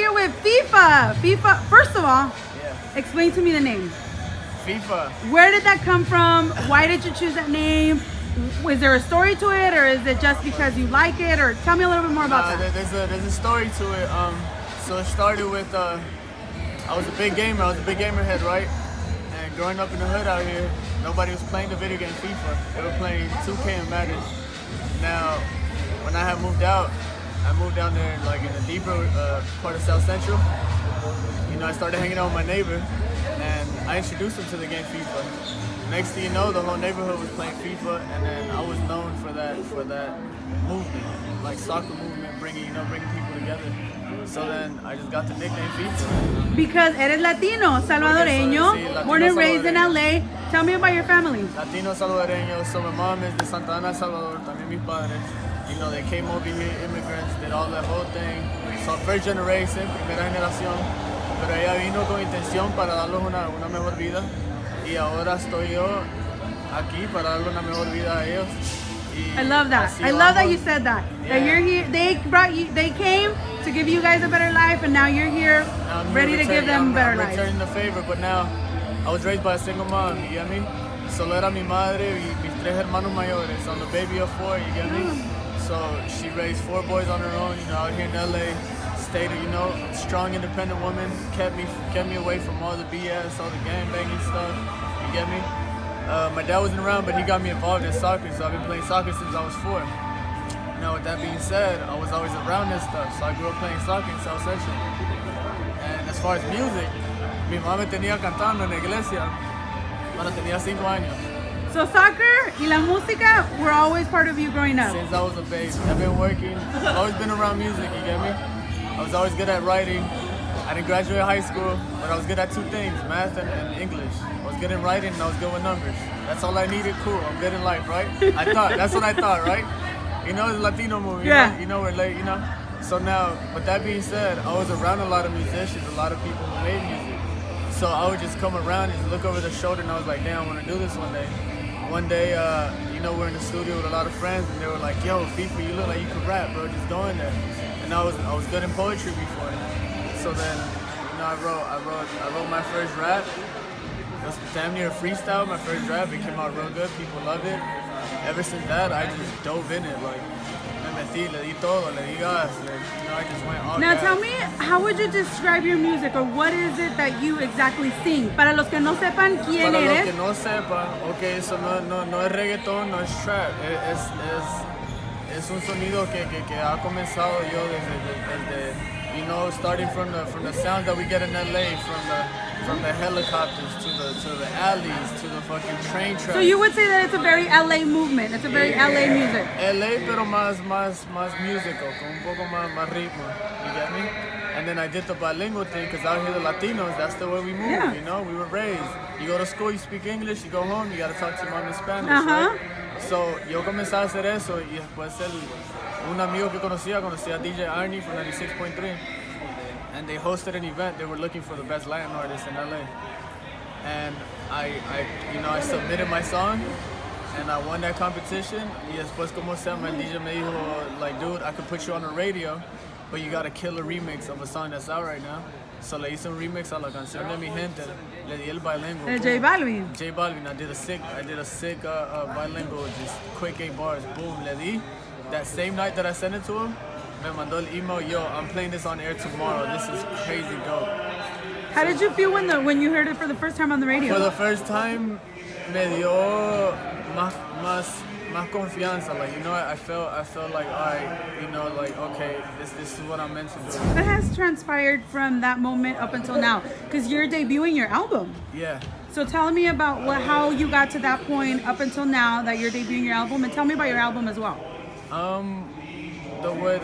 here with Feefa. Feefa, first of all, explain to me the name. Feefa. Where did that come from? Why did you choose that name? Was there a story to it, or is it just because you like it? Or tell me a little bit more about that. There's a story to it. So it started with I was a big gamer. I was a big gamer head, right? And growing up in the hood out here, nobody was playing the video game FIFA. They were playing 2K and Madden. Now, when I had moved out, I moved down there like in the deeper part of South Central. You know, I started hanging out with my neighbor, and I introduced him to the game FIFA. Next thing you know, the whole neighborhood was playing FIFA, and then I was known for that movement, like soccer movement, bringing people together. So then I just got the nickname FIFA. Because eres Latino, Salvadoreño, Latino, born and raised in LA. Tell me about your family. Latino Salvadoreño, so my mom is de Santa Ana, Salvador, también mis padres. You know, they came over here, immigrants, did all that whole thing. So first generation, primera generación. Pero ella vino con intención para darles una mejor vida. Y ahora estoy yo aquí para darle una mejor vida a ellos. I love that. I love that you said that. Yeah. That you're here. They came to give you guys a better life, and now you're here, ready to give them a better life. I'm returning the favor, but now I was raised by a single mom. You get me? Solo era mi madre y mis tres hermanos mayores. I'm the baby of four. You get me? So she raised 4 boys on her own. You know, out here in LA, stayed, you know, strong, independent woman. Kept me away from all the BS, all the gang banging stuff. You get me? My dad wasn't around, but he got me involved in soccer, so I've been playing soccer since I was 4. Now, with that being said, I was always around this stuff, so I grew up playing soccer in South Central. And as far as music, mi mamá me tenía cantando en la iglesia cuando tenía 5 años. So soccer y la música were always part of you growing up? Since I was a baby. I've been working, I've always been around music, you get me? I was always good at writing. I didn't graduate high school, but I was good at 2 things, math and English. I was good in writing and I was good with numbers. That's all I needed, cool, I'm good in life, right? That's what I thought, right? You know, it's a Latino movie, you know, we're late, you know? So now, with that being said, I was around a lot of musicians, a lot of people who made music. So I would just come around and just look over the shoulder and I was like, damn, I want to do this one day. One day, you know, we're in the studio with a lot of friends and they were like, yo, Feefa, you look like you could rap, bro, just go in there. And I was good in poetry before. So then, you know, I wrote my first rap. It was damn near a freestyle, my first rap. It came out real good, people love it. Ever since that, I just dove in it, like, me metí, le di todo, le di gas, you know, I just went all Now gas. tell me, how would you describe your music, or what is it that you exactly sing? Para los que no sepan quién Para eres. los que no sepan, ok, eso no es reggaeton, no es trap, es un sonido que ha comenzado yo desde you know, starting from the sounds that we get in LA, from the helicopters to the alleys to the fucking train tracks. So you would say that it's a very LA movement. It's a very LA music. LA, pero más musical, con un poco más ritmo. You get me? And then I did the bilingual thing because out here the Latinos, that's the way we move. You know, we were raised. You go to school, you speak English. You go home, you gotta talk to your mom in Spanish, right? So yo comencé a hacer eso y después un amigo que conocía a DJ Arnie from 96.3, and they hosted an event. They were looking for the best Latin artists in LA, and I submitted my song, and I won that competition. Y después como se llama, el DJ me dijo, like, dude, I could put you on the radio, but you gotta kill a remix of a song that's out right now. So le hice un remix a la canción de mi gente. Le di el bilingual. J Balvin. J Balvin. I did a sick bilingual, just quick 8 bars. Boom, le di. That same night that I sent it to him, me mandó el email, yo, I'm playing this on air tomorrow. This is crazy dope. How did you feel when you heard it for the first time on the radio? For the first time, me dio más confianza. Like, you know, I felt like, all right, you know, like, okay, this is what I'm meant to do. What has transpired from that moment up until now? Because you're debuting your album. Yeah. So tell me about how you got to that point up until now that you're debuting your album, and tell me about your album as well. The way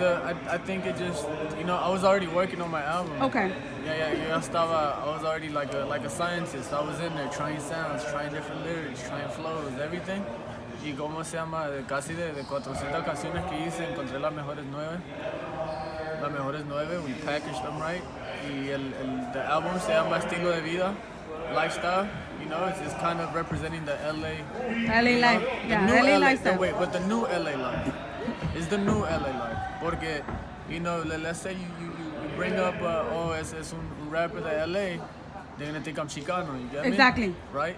I think it just, you know, I was already working on my album. Okay. Yeah. I was already like a scientist. I was in there trying sounds, trying different lyrics, trying flows, everything. Y como se llama, casi de 400 canciones que hice, encontré las mejores 9. We packaged them right. Y the album se llama Estilo de Vida, lifestyle. You know, it's kind of representing the LA life. Yeah, LA lifestyle. But the new LA life. It's the new LA life. Porque, you know, let's say you bring up, oh, es un rapper de LA, they're gonna think I'm Chicano, you get me? Exactly. Right?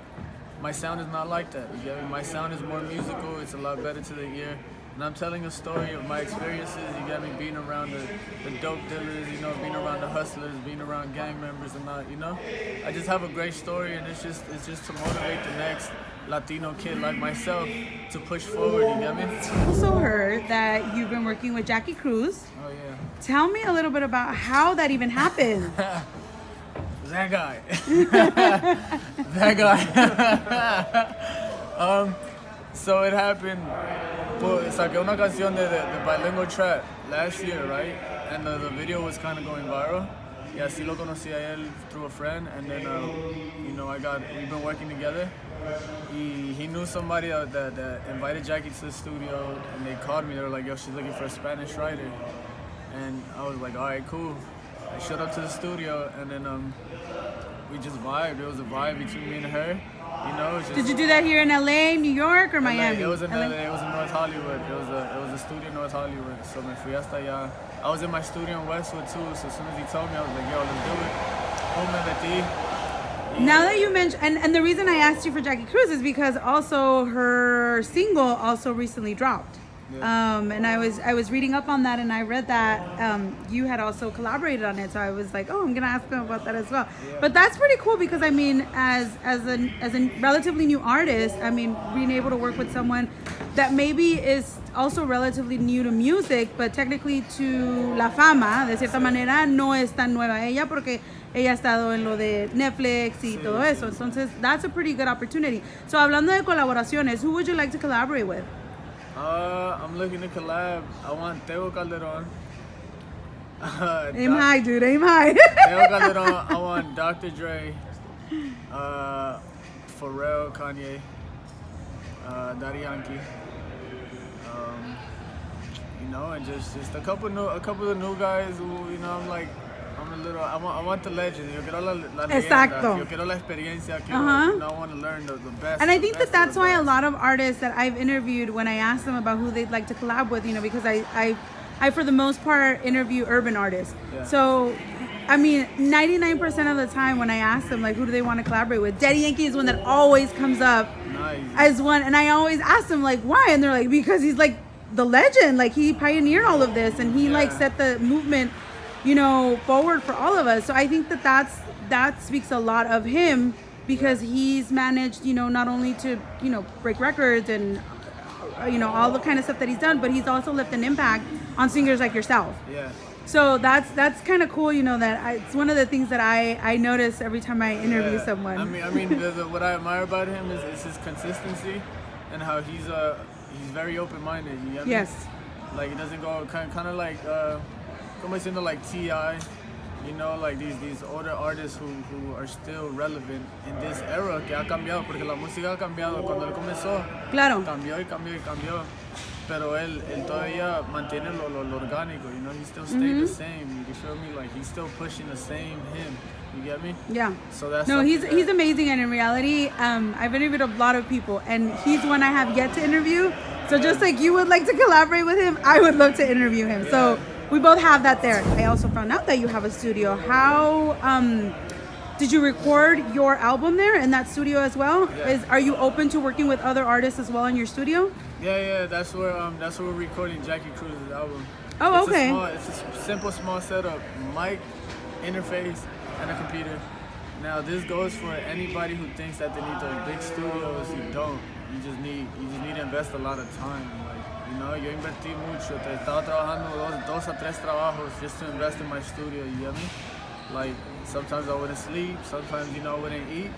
My sound is not like that, you get me? My sound is more musical, it's a lot better to the ear. And I'm telling a story of my experiences, you got me, being around the dope dealers, you know, being around the hustlers, being around gang members and that, you know? I just have a great story, and it's just to motivate the next Latino kid like myself to push forward, you get me? I also heard that you've been working with Jackie Cruz. Oh yeah. Tell me a little bit about how that even happened. That guy. That guy. So it happened. Pues saqué una canción de bilingual trap last year, right? And the video was kind of going viral. Y así lo conocí a él through a friend, and then you know, we've been working together. He knew somebody that invited Jackie to the studio, and they called me. They were like, "Yo, she's looking for a Spanish writer," and I was like, "All right, cool." I showed up to the studio, and then we just vibed. It was a vibe between me and her. You know, it's just, Did you do that here in LA, New York, or Miami? It was in LA. It was in North Hollywood. It was a studio in North Hollywood. So me fui hasta allá. I was in my studio in Westwood too. So as soon as he told me, I was like, "Yo, let's do it." Home me metí. Now that you mentioned, and the reason I asked you for Jackie Cruz is because also her single also recently dropped. Yeah. And I was reading up on that, and I read that you had also collaborated on it. So I was like, oh, I'm gonna ask them about that as well. Yeah. But that's pretty cool because I mean, as a relatively new artist, I mean, being able to work with someone that maybe is also relatively new to music, but technically to la fama, de cierta manera, no es tan nueva ella porque ella ha estado en lo de Netflix y todo eso. Entonces, that's a pretty good opportunity. So, hablando de colaboraciones, who would you like to collaborate with? I'm looking to collab. I want Teo Calderon. Aim high, dude. Aim high. Teo Calderon. I want Dr. Dre, Pharrell, Kanye, Daddy Yankee. You know, and just a couple of new guys who, you know, I want the legends. Yo quiero la leyenda. Exacto. Yo quiero la experiencia. Quiero, you know, I want to learn the best. And I think that's why a lot of artists that I've interviewed, when I ask them about who they'd like to collab with, you know, because I for the most part interview urban artists. Yeah. So, I mean, 99% of the time when I ask them, like, who do they want to collaborate with, Daddy Yankee is one that always comes up as one. And I always ask them, like, why? And they're like, because he's like the legend. Like, he pioneered all of this, and he like set the movement, you know, forward for all of us. So I think that speaks a lot of him, because he's managed, you know, not only to, you know, break records and, you know, all the kind of stuff that he's done, but he's also left an impact on singers like yourself. Yeah. So that's kind of cool, you know, that it's one of the things that I notice every time I interview someone. I mean, what I admire about him is his consistency, and how he's very open-minded. You get me? Yes. Like, it doesn't go kind of like como diciendo, like T.I., you know, like these older artists who are still relevant in this era que ha cambiado, porque la música ha cambiado. Cuando él comenzó, Claro. cambió y cambió y cambió. Pero él todavía mantiene lo orgánico, you know, he still stayed the same, you feel me? Like, he's still pushing the same him, you get me? Yeah. So that's no, he's amazing, and in reality, I've interviewed a lot of people, and he's one I have yet to interview. So just like you would like to collaborate with him, I would love to interview him. Yeah. So we both have that there. I also found out that you have a studio. How did you record your album there in that studio as well? Yeah. Are you open to working with other artists as well in your studio? Yeah, that's where we're recording Jackie Cruz's album. Oh, it's okay. It's a simple, small setup: mic, interface, and a computer. Now, this goes for anybody who thinks that they need those big studios. You don't. You just need to invest a lot of time. Like, you know, yo invertí mucho. Estaba trabajando dos a tres trabajos just to invest in my studio. You get me? Like, sometimes I wouldn't sleep. Sometimes, you know, I wouldn't eat.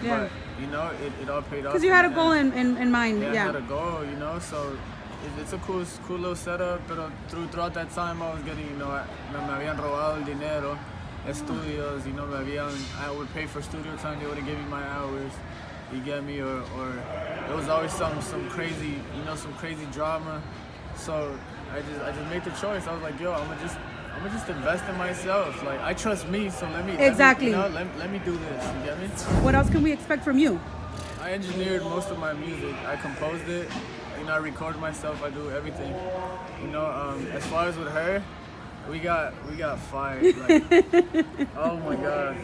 Yeah. But, you know, it all paid off. Because you had a goal in mind. Yeah, I had a goal, you know, so it's a cool little setup, but throughout that time I was getting, you know, me habían robado el dinero, estudios, you know, I would pay for studio time, they wouldn't give me my hours, you get me, or it was always some crazy, you know, some crazy drama, so I just made the choice. I was like, yo, I'm gonna just invest in myself. Like, I trust me, so let me do this. You get me? What else can we expect from you? I engineered most of my music. I composed it. You know, I recorded myself. I do everything. You know, as far as with her, We got fired. Like, oh my God,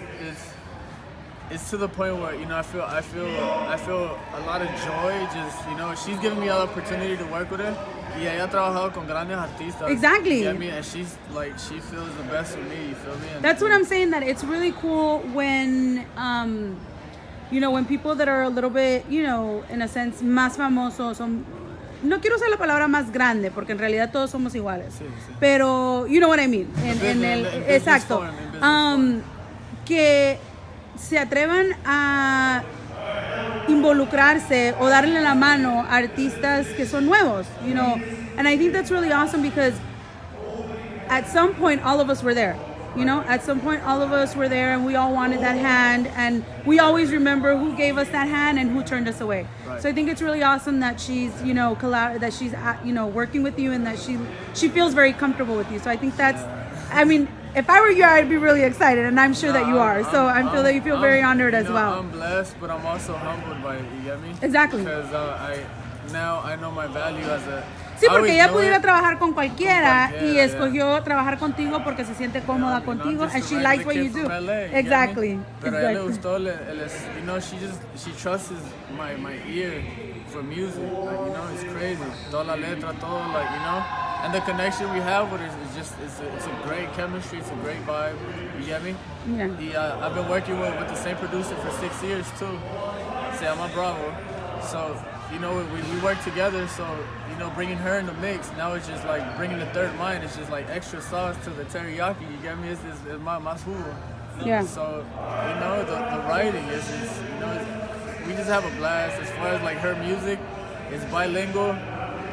it's to the point where I feel a lot of joy. Just she's giving me an opportunity to work with her. Y ella ha trabajado con grandes artistas. Exactly. You get me? And she's like, she feels the best with me. You feel me? That's what I'm saying. That it's really cool when when people that are a little bit, in a sense, más famosos son. No quiero usar la palabra más grande porque en realidad todos somos iguales. Sí, sí. Pero, you know what I mean. Exacto. Que se atrevan a involucrarse o darle la mano a artistas que son nuevos, And I think that's really awesome because at some point all of us were there. At some point all of us were there and we all wanted that hand and we always remember who gave us that hand and who turned us away. Right. So I think it's really awesome that she's, that she's, working with you and that she feels very comfortable with you. So I think that's, if I were you, I'd be really excited and I'm sure that you are. So I feel that you feel very honored as well. I'm blessed, but I'm also humbled by it, you get me? Exactly. Because I know my value as a... Sí, porque ella pudiera trabajar con cualquiera y escogió trabajar contigo porque se siente cómoda contigo and she likes what you do. Exactly. Pero a ella le gustó, she trusts my ear for music. Like, it's crazy. Toda la letra, todo, and the connection we have with her is just, it's a great chemistry, it's a great vibe. You get me? Yeah. I've been working with the same producer for 6 years too. Se llama Bravo. So, we work together, so, bringing her in the mix, now it's just like bringing the third mind, it's just like extra sauce to the teriyaki, you get me? It's más jugo. Yeah. So, the writing is we just have a blast. As far as like her music, it's bilingual,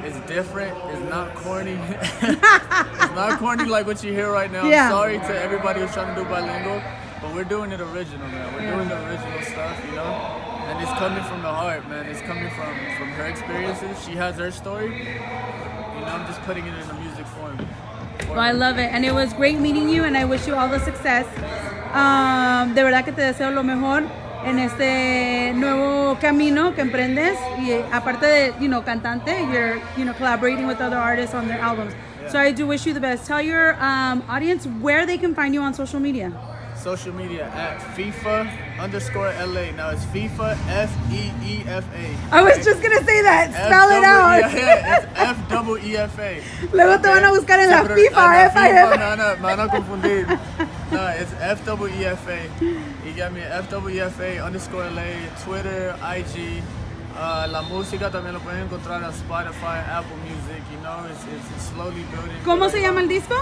it's different, it's not corny. It's not corny like what you hear right now. Yeah. I'm sorry to everybody who's trying to do bilingual, but we're doing it original, man. We're doing the original stuff, And it's coming from the heart, man. It's coming from her experiences. She has her story. I'm just putting it in a music form. Well, I love it. And it was great meeting you and I wish you all the success. De verdad que te deseo lo mejor en este nuevo camino que emprendes. Y aparte de, cantante, you're, collaborating with other artists on their albums. Yeah. So I do wish you the best. Tell your audience where they can find you on social media. Social media at Feefa_LA. Now it's Feefa, Feefa. I was just gonna say that. Spell it out. Yeah, it's Feefa. Luego te van a buscar en la FIFA. FIFA. No, me van a confundir. No, it's Feefa. You get me? Feefa_LA, Twitter, IG. La música también lo pueden encontrar en Spotify, Apple Music. It's slowly building. ¿Cómo se llama el disco?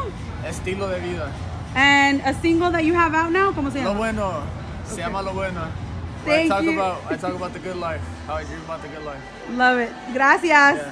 Estilo de Vida. And a single that you have out now, ¿cómo se llama? Lo Bueno. Se llama Lo Bueno. Thank you. I talk about the good life. How I dream about the good life. Love it. Gracias. Yeah.